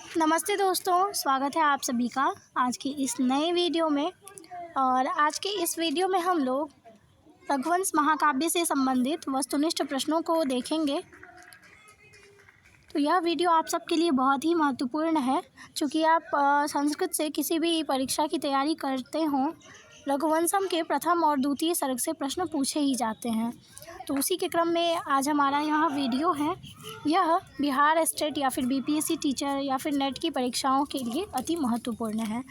नमस्ते दोस्तों, स्वागत है आप सभी का आज की इस नए वीडियो में। और आज के इस वीडियो में हम लोग रघुवंश महाकाव्य से संबंधित वस्तुनिष्ठ प्रश्नों को देखेंगे। तो यह वीडियो आप सबके लिए बहुत ही महत्वपूर्ण है, क्योंकि आप संस्कृत से किसी भी परीक्षा की तैयारी करते हों, रघुवंशम के प्रथम और द्वितीय सर्ग से प्रश्न पूछे ही जाते हैं। तो उसी के क्रम में आज हमारा यह वीडियो है। यह बिहार स्टेट या फिर बीपीएससी टीचर या फिर नेट की परीक्षाओं के लिए अति महत्वपूर्ण है।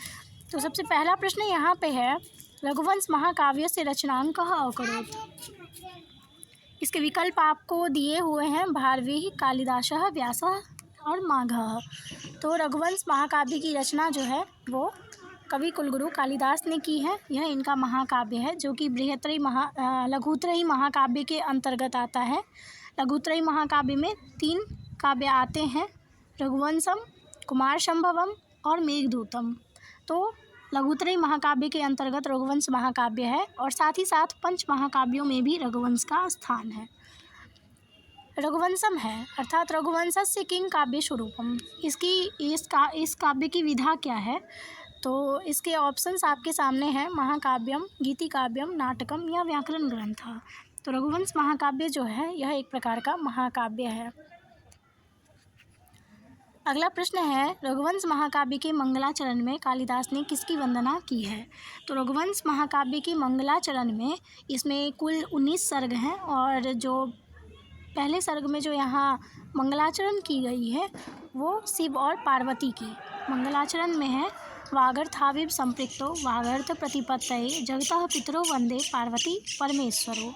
तो सबसे पहला प्रश्न यहाँ पे है, रघुवंश महाकाव्य से रचनांकः अकरोत्। इसके विकल्प आपको दिए हुए हैं, भारवी, कालिदासः, व्यासः और माघः। तो रघुवंश महाकाव्य की रचना जो है वो कवि कुलगुरु कालिदास ने की है। यह इनका महाकाव्य है, जो कि लघुत्रयी महाकाव्य के अंतर्गत आता है। लघुत्रयी महाकाव्य में 3 काव्य आते हैं, रघुवंशम, कुमार संभवम और मेघदूतम। तो लघुत्रयी महाकाव्य के अंतर्गत रघुवंश महाकाव्य है, और साथ ही साथ पंच महाकाव्यों में भी रघुवंश का स्थान है। रघुवंशम है अर्थात रघुवंशस्य किं काव्य स्वरूपम। इस काव्य की विधा क्या है? तो इसके ऑप्शंस आपके सामने हैं, महाकाव्यम, गीतिकाव्यम, नाटकम या व्याकरण ग्रंथ। तो रघुवंश महाकाव्य जो है यह एक प्रकार का महाकाव्य है। अगला प्रश्न है, रघुवंश महाकाव्य के मंगलाचरण में कालिदास ने किसकी वंदना की है? तो रघुवंश महाकाव्य के मंगलाचरण में इसमें कुल 19 सर्ग हैं, और जो पहले सर्ग में जो यहाँ मंगलाचरण की गई है वो शिव और पार्वती की मंगलाचरण में है। वागर्थाविव संपृक्तो वागर्थ प्रतिपत्तये जगतः पितरो वंदे पार्वती परमेश्वरो।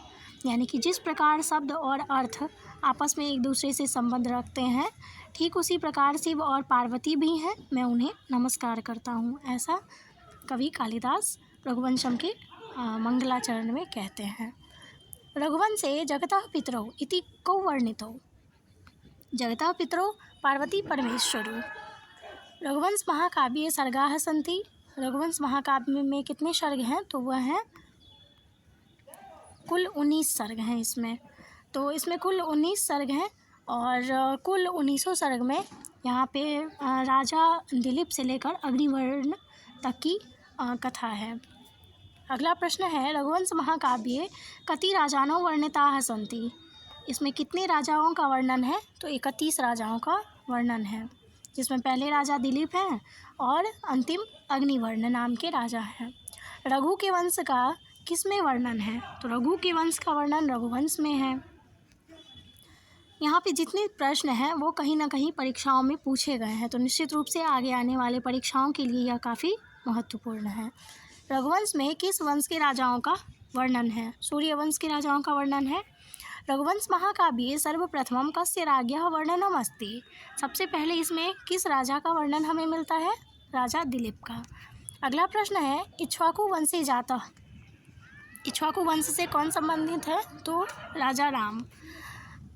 यानी कि जिस प्रकार शब्द और अर्थ आपस में एक दूसरे से संबंध रखते हैं, ठीक उसी प्रकार शिव और पार्वती भी हैं, मैं उन्हें नमस्कार करता हूँ। ऐसा कवि कालिदास रघुवंशम के मंगलाचरण में कहते हैं। रघुवंशे जगतः पितरौ इति को वर्णितौ। जगतः पितरौ पार्वती परमेश्वरो। रघुवंश महाकाव्ये सर्गाः सन्ति। रघुवंश महाकाव्य में कितने सर्ग हैं? तो वह हैं कुल 19 सर्ग हैं इसमें। तो इसमें कुल 19 सर्ग हैं, और कुल 19 सर्ग में यहाँ पे राजा दिलीप से लेकर अग्निवर्ण तक की कथा है। अगला प्रश्न है, रघुवंश महाकाव्ये कति राजानौ वर्णिताः सन्ति। इसमें कितने राजाओं का वर्णन है? तो 31 राजाओं का वर्णन है, जिसमें पहले राजा दिलीप हैं और अंतिम अग्निवर्ण नाम के राजा हैं। रघु के वंश का किस में वर्णन है? तो रघु के वंश का वर्णन रघुवंश में है। यहाँ पे जितने प्रश्न हैं वो कहीं ना कहीं परीक्षाओं में पूछे गए हैं, तो निश्चित रूप से आगे आने वाले परीक्षाओं के लिए यह काफ़ी महत्वपूर्ण है। रघुवंश में किस वंश के राजाओं का वर्णन है? सूर्यवंश के राजाओं का वर्णन है। रघुवंश महाकाव्ये सर्वप्रथमं कस्य राज्ञः वर्णनम् अस्ति। सबसे पहले इसमें किस राजा का वर्णन हमें मिलता है? राजा दिलीप का। अगला प्रश्न है, इक्ष्वाकु वंशे जातः। इक्ष्वाकु वंश से कौन संबंधित है? तो राजा राम।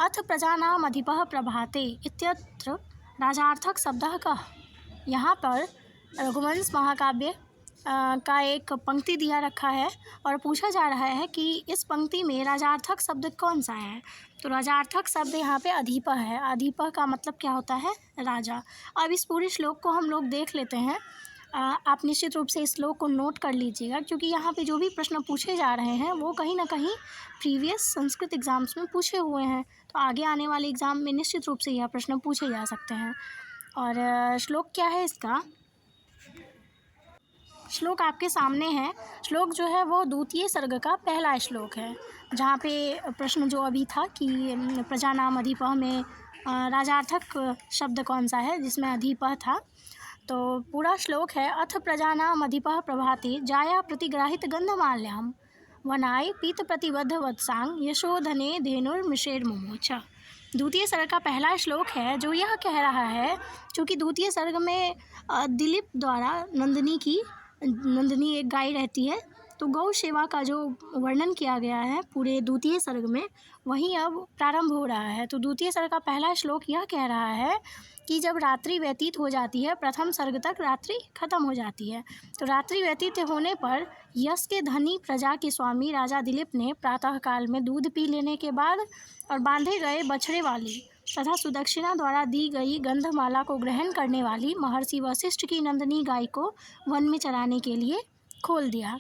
अथ प्रजानाम् अधिपः प्रभाते इत्यत्र राजार्थक शब्दः कः। यहाँ पर रघुवंश महाकाव्य का एक पंक्ति दिया रखा है, और पूछा जा रहा है कि इस पंक्ति में राजार्थक शब्द कौन सा है? तो राजार्थक शब्द यहाँ पे अधिपः है। अधिपः का मतलब क्या होता है? राजा। अब इस पूरे श्लोक को हम लोग देख लेते हैं। आप निश्चित रूप से इस श्लोक को नोट कर लीजिएगा, क्योंकि यहाँ पे जो भी प्रश्न पूछे जा रहे हैं वो कहीं ना कहीं प्रीवियस संस्कृत एग्ज़ाम्स में पूछे हुए हैं। तो आगे आने वाले एग्ज़ाम में निश्चित रूप से यह प्रश्न पूछे जा सकते हैं। और श्लोक क्या है इसका? श्लोक आपके सामने है। श्लोक जो है वो द्वितीय सर्ग का पहला श्लोक है, जहाँ पे प्रश्न जो अभी था कि प्रजानाम अधिपः में राजार्थक शब्द कौन सा है, जिसमें अधिपः था। तो पूरा श्लोक है, अथ प्रजानाम अधिपः प्रभाते जाया प्रतिग्राहित गंधमाल्याम वनाय पीत प्रतिबद्ध वत्सांग यशोधने धेनुर्मिषेर मुमुच। द्वितीय सर्ग का पहला श्लोक है, जो यह कह रहा है, क्योंकि द्वितीय सर्ग में दिलीप द्वारा नंदिनी एक गाय रहती है, तो गौ सेवा का जो वर्णन किया गया है पूरे द्वितीय सर्ग में, वहीं अब प्रारंभ हो रहा है। तो द्वितीय सर्ग का पहला श्लोक यह कह रहा है कि जब रात्रि व्यतीत हो जाती है, प्रथम सर्ग तक रात्रि खत्म हो जाती है, तो रात्रि व्यतीत होने पर यश के धनी प्रजा के स्वामी राजा दिलीप ने प्रातःकाल में दूध पी लेने के बाद और बांधे गए बछड़े वाली तथा सुदक्षिणा द्वारा दी गई गंधमाला को ग्रहण करने वाली महर्षि वशिष्ठ की नंदिनी गाय को वन में चराने के लिए खोल दिया।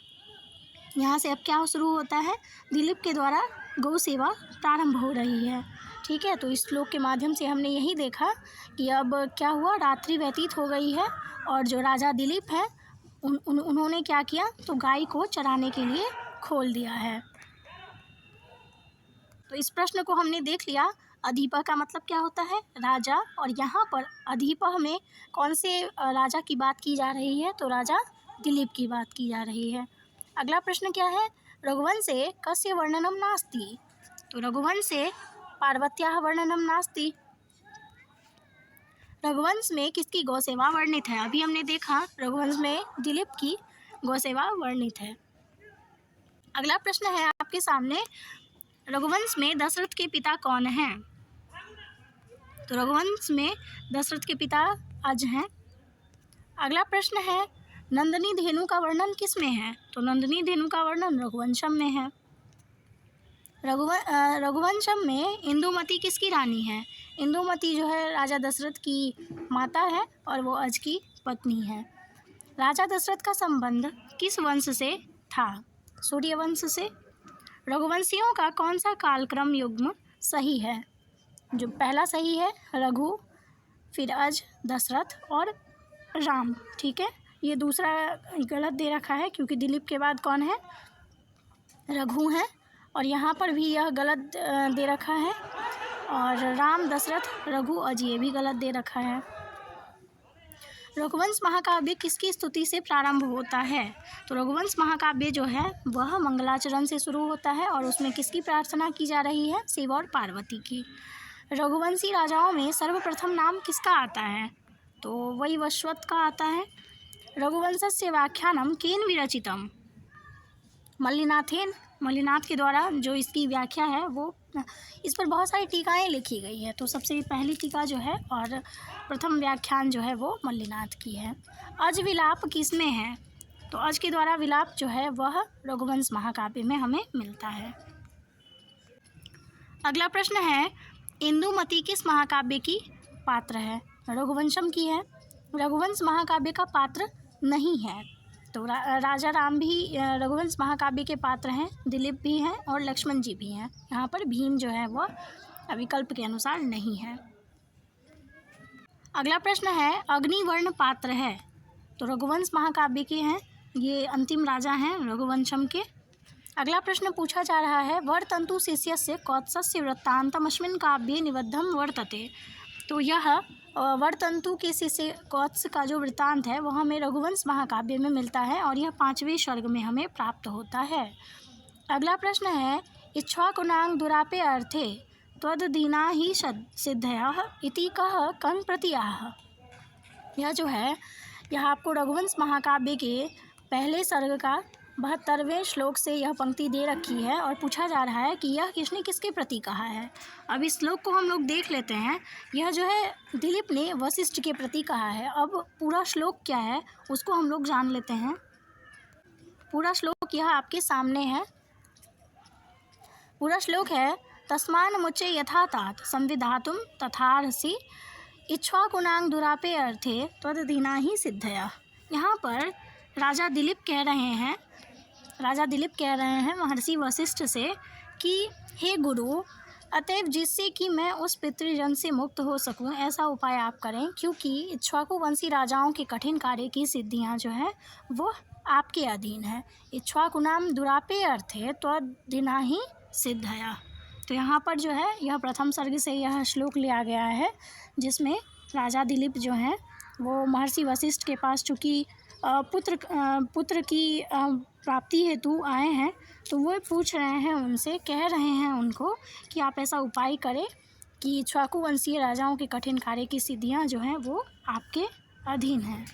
यहाँ से अब क्या शुरू होता है, दिलीप के द्वारा गौ सेवा प्रारंभ हो रही है। ठीक है, तो इस श्लोक के माध्यम से हमने यही देखा कि अब क्या हुआ, रात्रि व्यतीत हो गई है और जो राजा दिलीप है उन्होंने क्या किया, तो गाय को चराने के लिए खोल दिया है। तो इस प्रश्न को हमने देख लिया। अधिपः का मतलब क्या होता है, राजा, और यहाँ पर अधिपः में कौन से राजा की बात की जा रही है, तो राजा दिलीप की बात की जा रही है। अगला प्रश्न क्या है, रघुवंशे कस्य वर्णनम नास्ति, तो रघुवंश से पार्वत्याः वर्णनम नास्ति। रघुवंश में किसकी गौसेवा वर्णित है, अभी हमने देखा रघुवंश में दिलीप की गौसेवा वर्णित है। अगला प्रश्न है आपके सामने, रघुवंश में दशरथ के पिता कौन हैं, तो रघुवंश में दशरथ के पिता अज हैं। अगला प्रश्न है, नंदिनी धेनु का वर्णन किस में है, तो नंदिनी धेनु का वर्णन रघुवंशम में है। रघुवंशम में इंदुमती किसकी रानी है, इंदुमती जो है राजा दशरथ की माता है और वो अज की पत्नी है। राजा दशरथ का संबंध किस वंश से था, सूर्यवंश से। रघुवंशियों का कौन सा कालक्रम युग्म सही है, जो पहला सही है रघु, फिर अज, दशरथ और राम। ठीक है, ये दूसरा गलत दे रखा है क्योंकि दिलीप के बाद कौन है, रघु है, और यहाँ पर भी यह गलत दे रखा है, और राम, दशरथ, रघु, अज ये भी गलत दे रखा है। रघुवंश महाकाव्य किसकी स्तुति से प्रारंभ होता है, तो रघुवंश महाकाव्य जो है वह मंगलाचरण से शुरू होता है और उसमें किसकी प्रार्थना की जा रही है, शिव और पार्वती की। रघुवंशी राजाओं में सर्वप्रथम नाम किसका आता है, तो वही वैवस्वत का आता है। रघुवंशस्य व्याख्यानम केन विरचितम, मल्लिनाथेन, मल्लिनाथ के द्वारा जो इसकी व्याख्या है वो, इस पर बहुत सारी टीकाएं लिखी गई है, तो सबसे पहली टीका जो है और प्रथम व्याख्यान जो है वो मल्लिनाथ की है। अज विलाप किस में है, तो अज के द्वारा विलाप जो है वह रघुवंश महाकाव्य में हमें मिलता है। अगला प्रश्न है, इंदुमती किस महाकाव्य की पात्र है, रघुवंशम की है। रघुवंश महाकाव्य का पात्र नहीं है, तो राजा राम भी रघुवंश महाकाव्य के पात्र हैं, दिलीप भी हैं और लक्ष्मण जी भी हैं। यहाँ पर भीम जो है वो विकल्प के अनुसार नहीं है। अगला प्रश्न है, अग्निवर्ण पात्र है, तो रघुवंश महाकाव्य के हैं, ये अंतिम राजा हैं रघुवंशम के। अगला प्रश्न पूछा जा रहा है, वर्तन्तु शिष्यस्य कौत्सस्य वृत्तान्तमस्मिन् काव्ये निबद्धं वर्तते, तो यह वर्तन्तु के शिष्य कौत्स का जो वृत्तांत है वह हमें रघुवंश महाकाव्य में मिलता है और यह 5वें सर्ग में हमें प्राप्त होता है। अगला प्रश्न है, इक्ष्वाकुणां दुरापे अर्थे त्वदधीना ही सिद्धयः इति कः कं प्रतीयाः, यह जो है यह आपको रघुवंश महाकाव्य के पहले सर्ग का 72वें श्लोक से यह पंक्ति दे रखी है और पूछा जा रहा है कि यह किसने किसके प्रति कहा है। अब इस श्लोक को हम लोग देख लेते हैं, यह जो है दिलीप ने वशिष्ठ के प्रति कहा है। अब पूरा श्लोक क्या है उसको हम लोग जान लेते हैं। पूरा श्लोक यह आपके सामने है। पूरा श्लोक है, तस्मान मुचे यथा तात संविधातुम तथार्हसि इक्ष्वाकुणां दुरापे अर्थे त्वदधीना ही सिद्धया। यहाँ पर राजा दिलीप कह रहे हैं महर्षि वशिष्ठ से कि हे गुरु, अतएव जिससे कि मैं उस पितृजन से मुक्त हो सकूं ऐसा उपाय आप करें, क्योंकि इक्ष्वाकु वंशी राजाओं के कठिन कार्य की सिद्धियां जो हैं वो आपके अधीन है। इक्ष्वाकुनाम दुरापे अर्थे त्वदधीना ही सिद्धया। तो यहाँ पर जो है यह प्रथम सर्ग से यह श्लोक लिया गया है जिसमें राजा दिलीप जो हैं वो महर्षि वशिष्ठ के पास चूँकि पुत्र की प्राप्ति हेतु आए हैं, तो वो पूछ रहे हैं उनसे, कह रहे हैं उनको कि आप ऐसा उपाय करें कि इक्ष्वाकु वंशीय राजाओं के कठिन कार्य की सिद्धियां जो हैं वो आपके अधीन हैं।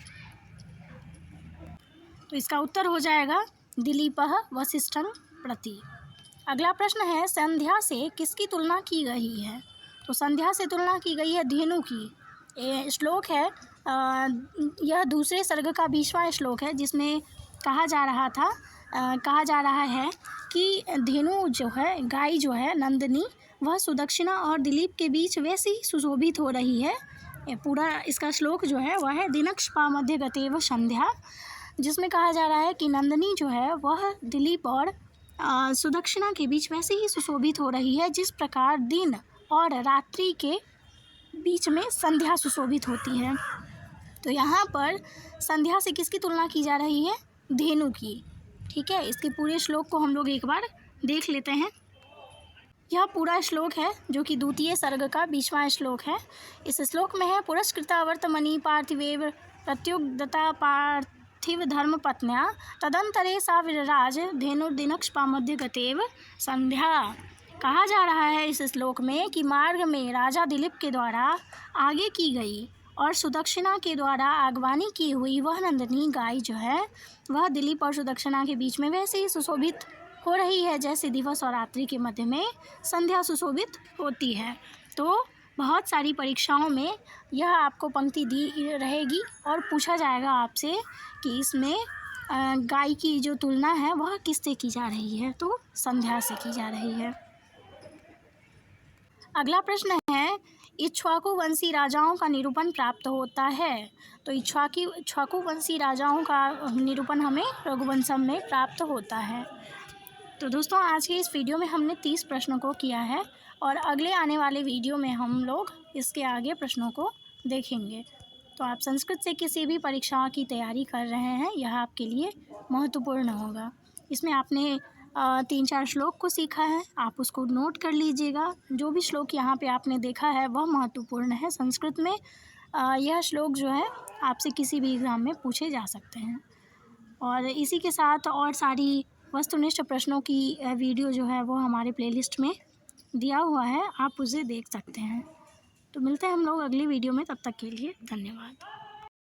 तो इसका उत्तर हो जाएगा दिलीपः वशिष्ठं प्रति। अगला प्रश्न है, संध्या से किसकी तुलना की गई है, तो संध्या से तुलना की गई है धेनु की। ये श्लोक है यह दूसरे सर्ग का 20वां श्लोक है जिसमें कहा जा रहा है कि धेनु जो है, गाय जो है नंदिनी, वह सुदक्षिणा और दिलीप के बीच वैसे ही सुशोभित हो रही है। ये पूरा इसका श्लोक जो है वह है दिनक्षपा मध्य गतेव संध्या, जिसमें कहा जा रहा है कि नंदिनी जो है वह दिलीप और सुदक्षिणा के बीच वैसे ही सुशोभित हो रही है जिस प्रकार दिन और रात्रि के बीच में संध्या सुशोभित होती है। तो यहाँ पर संध्या से किसकी तुलना की जा रही है? धेनु की। ठीक है, इसके पूरे श्लोक को हम लोग एक बार देख लेते हैं। यह पूरा श्लोक है जो कि द्वितीय सर्ग का 20वां श्लोक है। इस श्लोक में है पुरस्कृता वर्तमनि पार्थिवेव प्रत्युग्धता पार्थिव धर्म पत्न्या तदंतरे सा विरराज धेनुर्दिनक्षपा मध्य गतेव संध्या। कहा जा रहा है इस श्लोक में कि मार्ग में राजा दिलीप के द्वारा आगे की गई और सुदक्षिणा के द्वारा आगवानी की हुई वह नंदिनी गाय जो है वह दिलीप और सुदक्षिणा के बीच में वैसे ही सुशोभित हो रही है जैसे दिवस और रात्रि के मध्य में संध्या सुशोभित होती है। तो बहुत सारी परीक्षाओं में यह आपको पंक्ति दी रहेगी और पूछा जाएगा आपसे कि इसमें गाय की जो तुलना है वह किससे की जा रही है? तो संध्या से की जा रही है। अगला प्रश्न है इक्ष्वाकु वंशी राजाओं का निरूपण प्राप्त होता है। तो इक्ष्वाकु वंशी राजाओं का निरूपण हमें रघुवंशम में प्राप्त होता है। तो दोस्तों आज के इस वीडियो में हमने 30 प्रश्नों को किया है और अगले आने वाले वीडियो में हम लोग इसके आगे प्रश्नों को देखेंगे। तो आप संस्कृत से किसी भी परीक्षाओं की तैयारी कर रहे हैं, यह आपके लिए महत्वपूर्ण होगा। इसमें आपने 3-4 श्लोक को सीखा है, आप उसको नोट कर लीजिएगा। जो भी श्लोक यहाँ पे आपने देखा है वह महत्वपूर्ण है। संस्कृत में यह श्लोक जो है आपसे किसी भी एग्ज़ाम में पूछे जा सकते हैं। और इसी के साथ और सारी वस्तुनिष्ठ प्रश्नों की वीडियो जो है वो हमारे प्लेलिस्ट में दिया हुआ है, आप उसे देख सकते हैं। तो मिलते हैं हम लोग अगली वीडियो में, तब तक के लिए धन्यवाद।